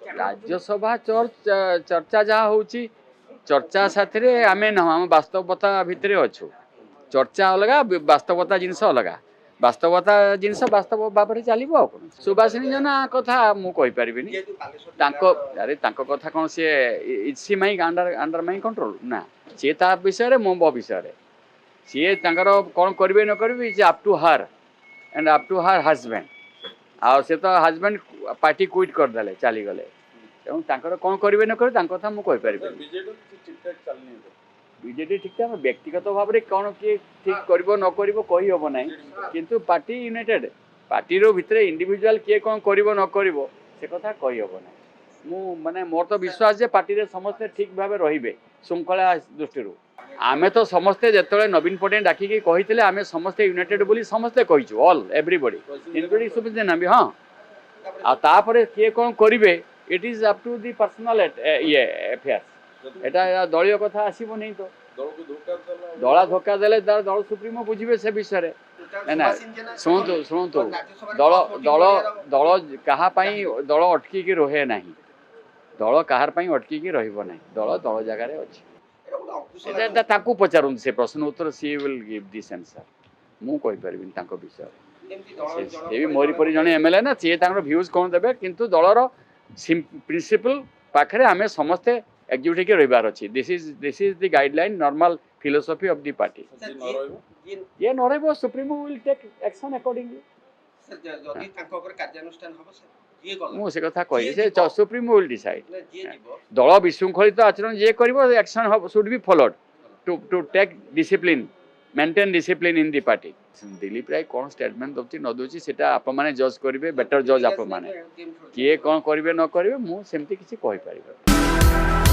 राज्यसभा चर्चा जहाँ होची चर्चा साथी आम ना आम वास्तवता भितर अच्छु चर्चा अलग वास्तवता जिनस अलग वास्तवता जिनस वास्तव भाव में चलो सुभाषिनी जना कथा मुझे अरे कथा कौन सी is she my under my control ना सी ता विषय मो विषय सी कौन करेंगे न करेंगे is up to her and up to her husband आ से तो हजबैंड पार्टी क्विट करदे चलीगले तेणु कौन करेंगे न करेंगे कथा मुझे बीजेडी ठीक ठाक व्यक्तिगत भाव में कौन किए ठीक कर न करहब ना किंतु पार्टी यूनाइटेड पार्टी भितर इंडिविजुअल किए कौन कर न कर से कथा कहब ना मु माने मोर तो विश्वास जे पार्टी रे समस्ते ठीक भाव रे श्रृंखला दृष्टि आमे तो समस्ते जिते नवीन पट्टनायक डाकिकी कही आमे समस्ते यूनाइटेड बोली समस्ते कहीचु ऑल एवरीबॉडी इंक्लूडिंग सुभिजना भी हाँ आपर किए कौन करेंगे it is up to the personal ये अफेयर्स एटा दलीय कथा आसब नहीं तो दला धोखा देले दल सुप्रीमो बुझे से विषय ना शुणु शुणु दल दल दल कहापाई दल अटकिकी रहे ना दल कहार अटकिकी रहा दल दल जगार अच्छी पचारूँ से प्रश्न उत्तर सी विल गिव दिस आंसर मुझे विषय ये भी मोरी परी जड़े एमएलए ना सी भ्यूज कौन देवे किंतु दलर प्रिंसिपल पाखे आम समस्ते एक्जिक्यूट होकर रही अच्छी this is the guideline normal philosophy of the party ये न रही supremo will take action accordingly मुझे कथा कही से सुप्रीमो विल डिसाइड दल विशृंखलित आचरण जे कर action should be followed to take discipline maintain discipline in the party Dilip Rai कौन स्टेटमेंट दौर न दूसरी से आप मैंने जज करेंगे बेटर जज आप मैंने किए कौन करेंगे न करेंगे मुझे किसी कही पार।